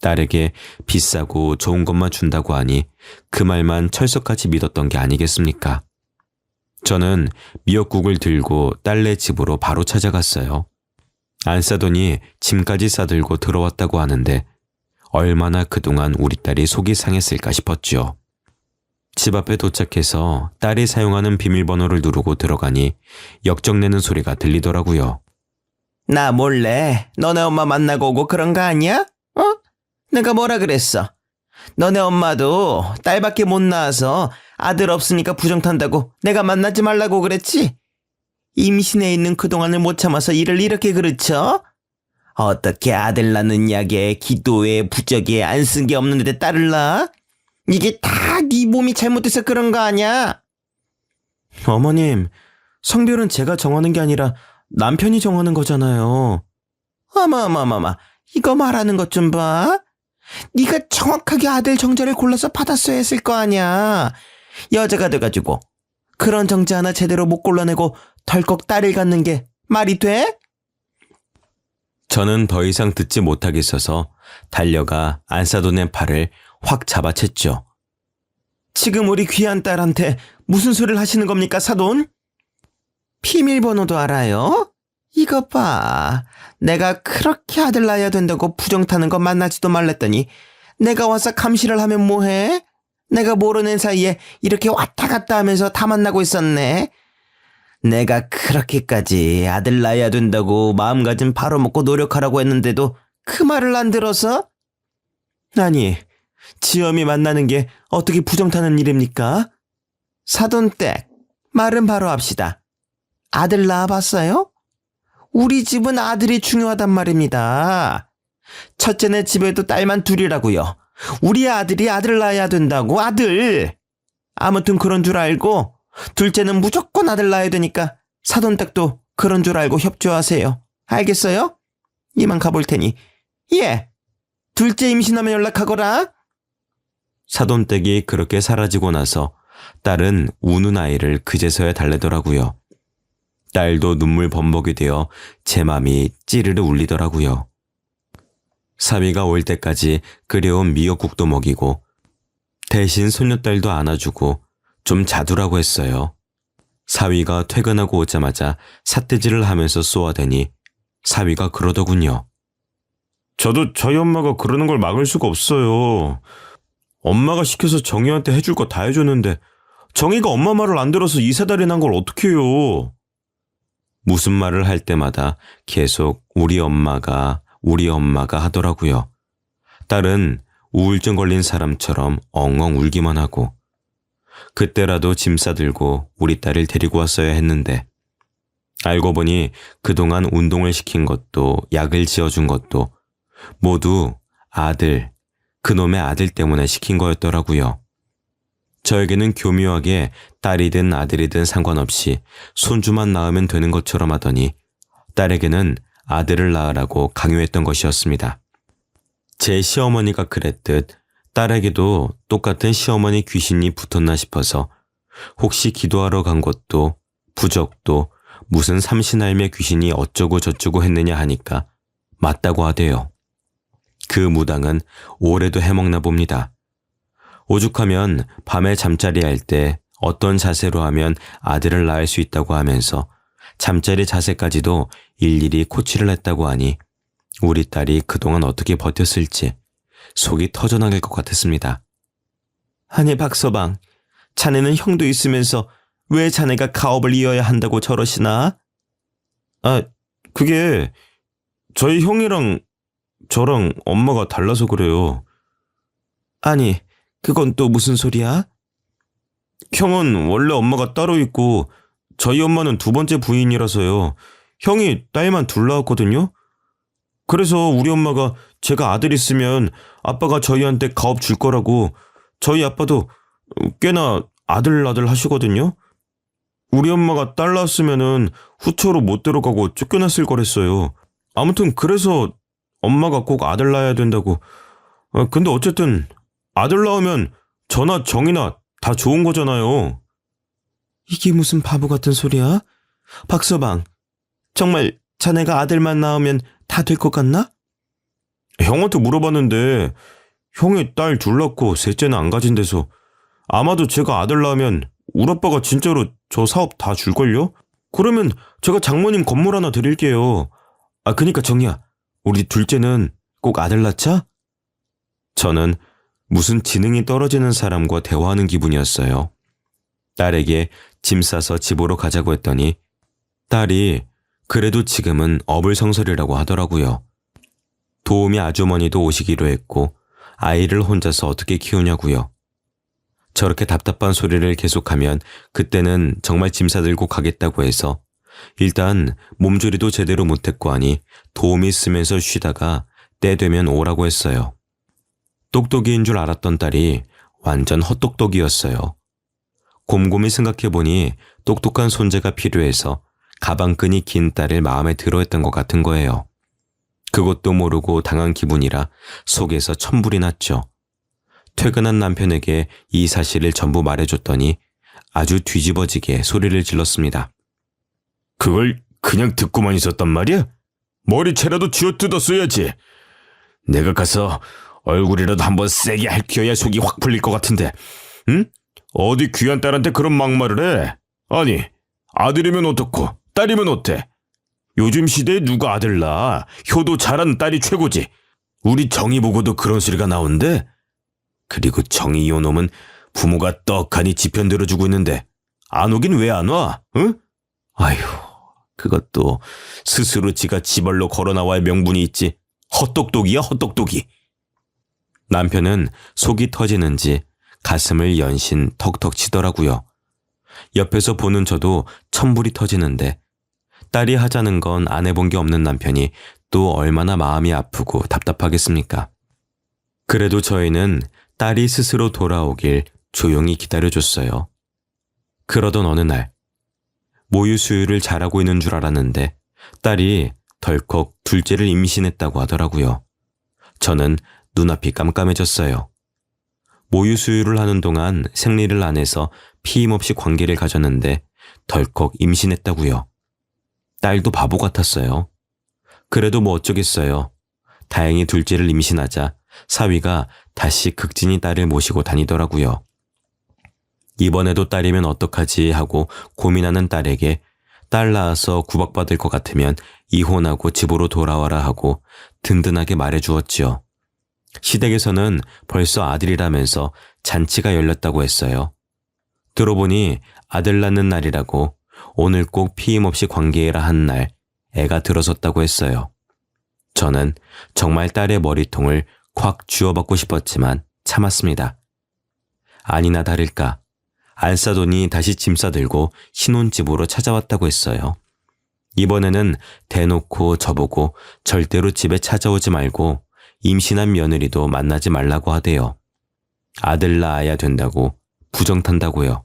딸에게 비싸고 좋은 것만 준다고 하니 그 말만 철석같이 믿었던 게 아니겠습니까? 저는 미역국을 들고 딸네 집으로 바로 찾아갔어요. 안 싸더니 짐까지 싸들고 들어왔다고 하는데 얼마나 그동안 우리 딸이 속이 상했을까 싶었죠. 집 앞에 도착해서 딸이 사용하는 비밀번호를 누르고 들어가니 역정내는 소리가 들리더라고요. 나 몰래 너네 엄마 만나고 오고 그런 거 아니야? 내가 뭐라 그랬어? 너네 엄마도 딸밖에 못 낳아서 아들 없으니까 부정 탄다고 내가 만나지 말라고 그랬지? 임신해 있는 그동안을 못 참아서 일을 이렇게 그르쳐? 어떻게 아들 낳는 약에 기도에 부적에 안 쓴 게 없는데 딸을 낳아? 이게 다 네 몸이 잘못돼서 그런 거 아니야? 어머님, 성별은 제가 정하는 게 아니라 남편이 정하는 거잖아요. 어마어마어마, 이거 말하는 것 좀 봐. 네가 정확하게 아들 정자를 골라서 받았어야 했을 거 아니야. 여자가 돼가지고 그런 정자 하나 제대로 못 골라내고 덜컥 딸을 갖는 게 말이 돼? 저는 더 이상 듣지 못하겠어서 달려가 안싸돈의 팔을 확 잡아챘죠. 지금 우리 귀한 딸한테 무슨 소리를 하시는 겁니까, 사돈? 비밀번호도 알아요? 이거 봐. 내가 그렇게 아들 낳아야 된다고 부정 타는 거 만나지도 말랬더니 내가 와서 감시를 하면 뭐해? 내가 모르는 사이에 이렇게 왔다 갔다 하면서 다 만나고 있었네. 내가 그렇게까지 아들 낳아야 된다고 마음가짐 바로 먹고 노력하라고 했는데도 그 말을 안 들어서? 아니, 지엄이 만나는 게 어떻게 부정 타는 일입니까? 사돈댁, 말은 바로 합시다. 아들 낳아봤어요? 우리 집은 아들이 중요하단 말입니다. 첫째네 집에도 딸만 둘이라고요. 우리 아들이 아들 낳아야 된다고, 아들. 아무튼 그런 줄 알고 둘째는 무조건 아들 낳아야 되니까 사돈댁도 그런 줄 알고 협조하세요. 알겠어요? 이만 가볼 테니. 예, 둘째 임신하면 연락하거라. 사돈댁이 그렇게 사라지고 나서 딸은 우는 아이를 그제서야 달래더라고요. 딸도 눈물 범벅이 되어 제 맘이 찌르르 울리더라고요. 사위가 올 때까지 끓여온 미역국도 먹이고 대신 손녀딸도 안아주고 좀 자두라고 했어요. 사위가 퇴근하고 오자마자 삿대질을 하면서 쏘아대니 사위가 그러더군요. 저도 저희 엄마가 그러는 걸 막을 수가 없어요. 엄마가 시켜서 정희한테 해줄 거 다 해줬는데 정희가 엄마 말을 안 들어서 이사달이 난 걸 어떻게 해요? 무슨 말을 할 때마다 계속 우리 엄마가 하더라고요. 딸은 우울증 걸린 사람처럼 엉엉 울기만 하고 그때라도 짐 싸들고 우리 딸을 데리고 왔어야 했는데 알고 보니 그동안 운동을 시킨 것도 약을 지어준 것도 모두 그놈의 아들 때문에 시킨 거였더라고요. 저에게는 교묘하게 딸이든 아들이든 상관없이 손주만 낳으면 되는 것처럼 하더니 딸에게는 아들을 낳으라고 강요했던 것이었습니다. 제 시어머니가 그랬듯 딸에게도 똑같은 시어머니 귀신이 붙었나 싶어서 혹시 기도하러 간 것도 부적도 무슨 삼신할매 귀신이 어쩌고 저쩌고 했느냐 하니까 맞다고 하대요. 그 무당은 올해도 해먹나 봅니다. 오죽하면 밤에 잠자리 할 때 어떤 자세로 하면 아들을 낳을 수 있다고 하면서 잠자리 자세까지도 일일이 코치를 했다고 하니 우리 딸이 그동안 어떻게 버텼을지 속이 터져나갈 것 같았습니다. 아니 박서방, 자네는 형도 있으면서 왜 자네가 가업을 이어야 한다고 저러시나? 아, 그게 저희 형이랑 저랑 엄마가 달라서 그래요. 아니, 그건 또 무슨 소리야? 형은 원래 엄마가 따로 있고 저희 엄마는 두 번째 부인이라서요. 형이 딸만 둘 낳았거든요. 그래서 우리 엄마가 제가 아들 있으면 아빠가 저희한테 가업 줄 거라고 저희 아빠도 꽤나 아들 하시거든요. 우리 엄마가 딸 낳았으면은 후처로 못 들어가고 쫓겨났을 거랬어요. 아무튼 그래서 엄마가 꼭 아들 낳아야 된다고. 근데 어쨌든 아들 낳으면 저나 정이나 다 좋은 거잖아요. 이게 무슨 바보 같은 소리야? 박서방, 정말 자네가 아들만 낳으면 다 될 것 같나? 형한테 물어봤는데 형이 딸 둘 낳고 셋째는 안 가진 데서 아마도 제가 아들 낳으면 우리 아빠가 진짜로 저 사업 다 줄걸요? 그러면 제가 장모님 건물 하나 드릴게요. 그니까 정이야, 우리 둘째는 꼭 아들 낳자? 저는 무슨 지능이 떨어지는 사람과 대화하는 기분이었어요. 딸에게 짐 싸서 집으로 가자고 했더니 딸이 그래도 지금은 어불성설이라고 하더라고요. 도우미 아주머니도 오시기로 했고 아이를 혼자서 어떻게 키우냐고요. 저렇게 답답한 소리를 계속하면 그때는 정말 짐 싸들고 가겠다고 해서 일단 몸조리도 제대로 못했고 하니 도우미 쓰면서 쉬다가 때 되면 오라고 했어요. 똑똑이인 줄 알았던 딸이 완전 헛똑똑이었어요. 곰곰이 생각해보니 똑똑한 손재가 필요해서 가방끈이 긴 딸을 마음에 들어했던 것 같은 거예요. 그것도 모르고 당한 기분이라 속에서 천불이 났죠. 퇴근한 남편에게 이 사실을 전부 말해줬더니 아주 뒤집어지게 소리를 질렀습니다. 그걸 그냥 듣고만 있었단 말이야? 머리채라도 쥐어뜯었어야지. 내가 가서 얼굴이라도 한번 세게 핥혀야 속이 확 풀릴 것 같은데. 응? 어디 귀한 딸한테 그런 막말을 해? 아니, 아들이면 어떻고 딸이면 어때? 요즘 시대에 누가 아들 낳아? 효도 잘하는 딸이 최고지. 우리 정이 보고도 그런 소리가 나온대? 그리고 정이 요놈은 부모가 떡하니 지편 들어주고 있는데 안 오긴 왜 안 와? 응? 아휴, 그것도 스스로 지가 지발로 걸어 나와야 명분이 있지. 헛똑똑이야, 헛똑똑이. 남편은 속이 터지는지 가슴을 연신 턱턱 치더라고요. 옆에서 보는 저도 천불이 터지는데 딸이 하자는 건 안 해본 게 없는 남편이 또 얼마나 마음이 아프고 답답하겠습니까? 그래도 저희는 딸이 스스로 돌아오길 조용히 기다려줬어요. 그러던 어느 날 모유 수유를 잘하고 있는 줄 알았는데 딸이 덜컥 둘째를 임신했다고 하더라고요. 저는 눈앞이 깜깜해졌어요. 모유 수유를 하는 동안 생리를 안 해서 피임 없이 관계를 가졌는데 덜컥 임신했다고요. 딸도 바보 같았어요. 그래도 뭐 어쩌겠어요. 다행히 둘째를 임신하자 사위가 다시 극진히 딸을 모시고 다니더라고요. 이번에도 딸이면 어떡하지 하고 고민하는 딸에게 딸 낳아서 구박받을 것 같으면 이혼하고 집으로 돌아와라 하고 든든하게 말해주었지요. 시댁에서는 벌써 아들이라면서 잔치가 열렸다고 했어요. 들어보니 아들 낳는 날이라고 오늘 꼭 피임 없이 관계해라 한 날 애가 들어섰다고 했어요. 저는 정말 딸의 머리통을 콱 쥐어받고 싶었지만 참았습니다. 아니나 다를까 안 싸더니 다시 짐 싸들고 신혼집으로 찾아왔다고 했어요. 이번에는 대놓고 저보고 절대로 집에 찾아오지 말고 임신한 며느리도 만나지 말라고 하대요. 아들 낳아야 된다고 부정탄다고요.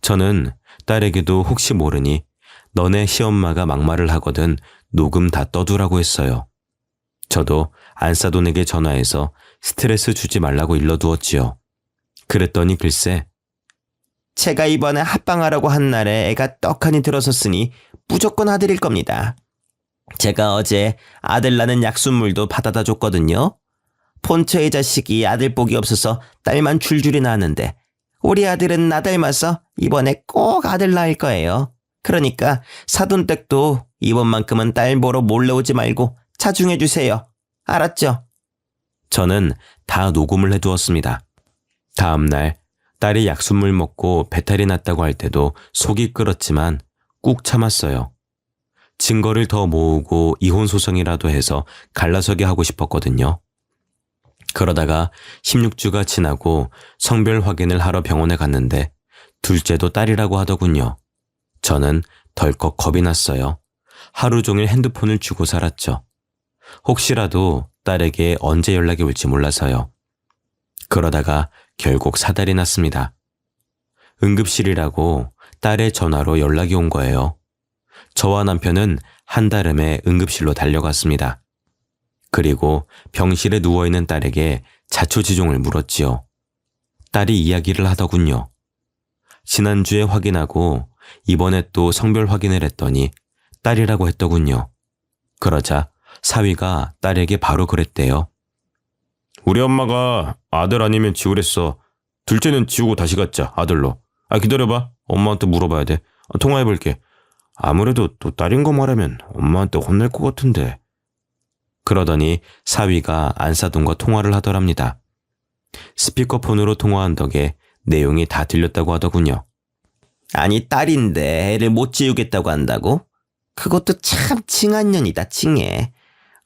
저는 딸에게도 혹시 모르니 너네 시엄마가 막말을 하거든 녹음 다 떠두라고 했어요. 저도 안싸돈에게 전화해서 스트레스 주지 말라고 일러두었지요. 그랬더니 글쎄 제가 이번에 합방하라고 한 날에 애가 떡하니 들어섰으니 무조건 아들일 겁니다. 제가 어제 아들 낳는 약순물도 받아다 줬거든요. 본처의 자식이 아들 복이 없어서 딸만 줄줄이 낳았는데 우리 아들은 나 닮아서 이번에 꼭 아들 낳을 거예요. 그러니까 사돈댁도 이번만큼은 딸 보러 몰래 오지 말고 자중해 주세요. 알았죠? 저는 다 녹음을 해두었습니다. 다음 날 딸이 약수물 먹고 배탈이 났다고 할 때도 속이 끓었지만 꾹 참았어요. 증거를 더 모으고 이혼 소송이라도 해서 갈라서게 하고 싶었거든요. 그러다가 16주가 지나고 성별 확인을 하러 병원에 갔는데 둘째도 딸이라고 하더군요. 저는 덜컥 겁이 났어요. 하루 종일 핸드폰을 쥐고 살았죠. 혹시라도 딸에게 언제 연락이 올지 몰라서요. 그러다가 결국 사달이 났습니다. 응급실이라고 딸의 전화로 연락이 온 거예요. 저와 남편은 한달음에 응급실로 달려갔습니다. 그리고 병실에 누워있는 딸에게 자초지종을 물었지요. 딸이 이야기를 하더군요. 지난주에 확인하고 이번에 또 성별 확인을 했더니 딸이라고 했더군요. 그러자 사위가 딸에게 바로 그랬대요. 우리 엄마가 아들 아니면 지우랬어. 둘째는 지우고 다시 갖자, 아들로. 기다려봐. 엄마한테 물어봐야 돼. 통화해볼게. 아무래도 또 딸인 거 말하면 엄마한테 혼낼 것 같은데. 그러더니 사위가 안사돈과 통화를 하더랍니다. 스피커폰으로 통화한 덕에 내용이 다 들렸다고 하더군요. 아니 딸인데 애를 못 지우겠다고 한다고? 그것도 참 칭한 년이다 칭해.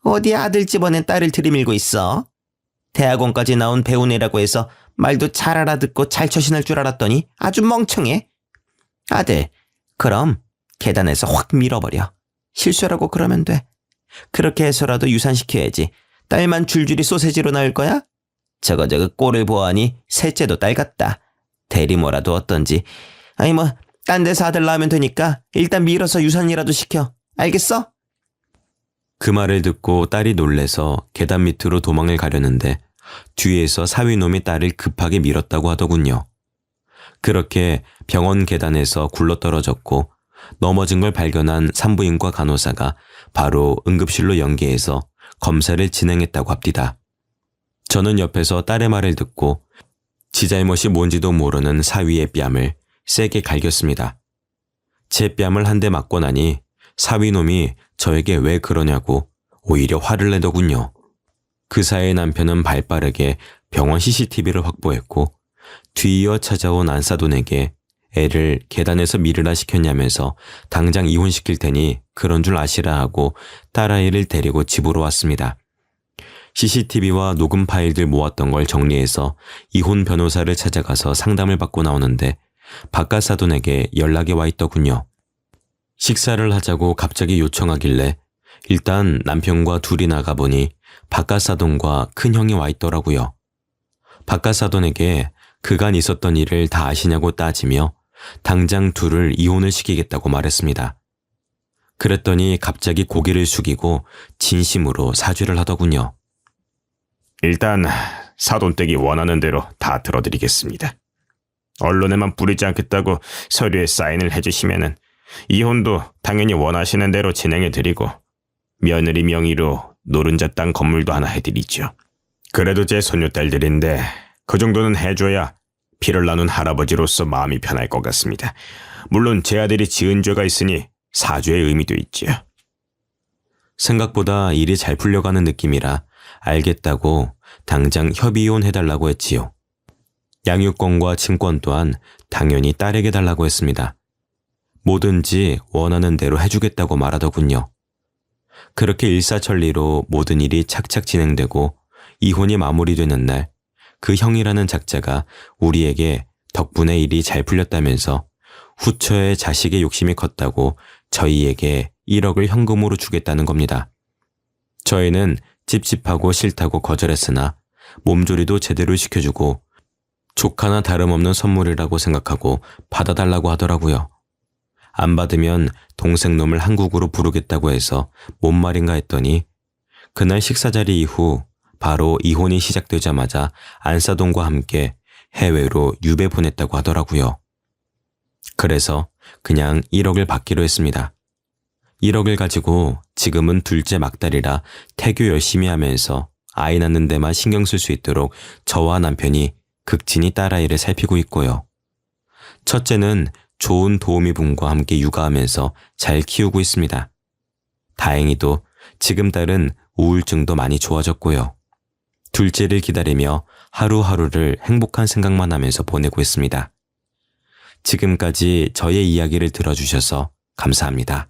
어디 아들 집안에 딸을 들이밀고 있어? 대학원까지 나온 배우네라고 해서 말도 잘 알아듣고 잘 처신할 줄 알았더니 아주 멍청해. 아들, 그럼 계단에서 확 밀어버려. 실수라고 그러면 돼. 그렇게 해서라도 유산시켜야지. 딸만 줄줄이 소세지로 나올 거야? 저거 꼴을 보아하니 셋째도 딸 같다. 대리모라도 어떤지. 아니 뭐 딴 데서 아들 낳으면 되니까 일단 밀어서 유산이라도 시켜. 알겠어? 그 말을 듣고 딸이 놀래서 계단 밑으로 도망을 가려는데 뒤에서 사위놈이 딸을 급하게 밀었다고 하더군요. 그렇게 병원 계단에서 굴러떨어졌고 넘어진 걸 발견한 산부인과 간호사가 바로 응급실로 연계해서 검사를 진행했다고 합디다. 저는 옆에서 딸의 말을 듣고 지 잘못이 뭔지도 모르는 사위의 뺨을 세게 갈겼습니다. 제 뺨을 한 대 맞고 나니 사위놈이 저에게 왜 그러냐고 오히려 화를 내더군요. 그 사이 남편은 발빠르게 병원 CCTV를 확보했고 뒤이어 찾아온 안사돈에게 애를 계단에서 밀으라 시켰냐면서 당장 이혼시킬 테니 그런 줄 아시라 하고 딸아이를 데리고 집으로 왔습니다. CCTV와 녹음 파일들 모았던 걸 정리해서 이혼 변호사를 찾아가서 상담을 받고 나오는데 바깥 사돈에게 연락이 와 있더군요. 식사를 하자고 갑자기 요청하길래 일단 남편과 둘이 나가보니 바깥 사돈과 큰형이 와 있더라고요. 바깥 사돈에게 그간 있었던 일을 다 아시냐고 따지며 당장 둘을 이혼을 시키겠다고 말했습니다. 그랬더니 갑자기 고개를 숙이고 진심으로 사죄를 하더군요. 일단 사돈댁이 원하는 대로 다 들어드리겠습니다. 언론에만 뿌리지 않겠다고 서류에 사인을 해주시면은 이혼도 당연히 원하시는 대로 진행해드리고 며느리 명의로 노른자 땅 건물도 하나 해드리죠. 그래도 제 손녀딸들인데 그 정도는 해줘야 피를 나눈 할아버지로서 마음이 편할 것 같습니다. 물론 제 아들이 지은 죄가 있으니 사죄의 의미도 있죠. 생각보다 일이 잘 풀려가는 느낌이라 알겠다고 당장 협의이혼 해달라고 했지요. 양육권과 친권 또한 당연히 딸에게 달라고 했습니다. 뭐든지 원하는 대로 해주겠다고 말하더군요. 그렇게 일사천리로 모든 일이 착착 진행되고 이혼이 마무리되는 날, 그 형이라는 작자가 우리에게 덕분에 일이 잘 풀렸다면서 후처에 자식의 욕심이 컸다고 저희에게 1억을 현금으로 주겠다는 겁니다. 저희는 찝찝하고 싫다고 거절했으나 몸조리도 제대로 시켜주고 조카나 다름없는 선물이라고 생각하고 받아달라고 하더라고요. 안 받으면 동생놈을 한국으로 부르겠다고 해서 뭔 말인가 했더니 그날 식사 자리 이후 바로 이혼이 시작되자마자 안사돈과 함께 해외로 유배 보냈다고 하더라고요. 그래서 그냥 1억을 받기로 했습니다. 1억을 가지고 지금은 둘째 막달이라 태교 열심히 하면서 아이 낳는 데만 신경 쓸 수 있도록 저와 남편이 극진히 딸아이를 살피고 있고요. 첫째는 좋은 도우미 분과 함께 육아하면서 잘 키우고 있습니다. 다행히도 지금 딸은 우울증도 많이 좋아졌고요. 둘째를 기다리며 하루하루를 행복한 생각만 하면서 보내고 있습니다. 지금까지 저의 이야기를 들어주셔서 감사합니다.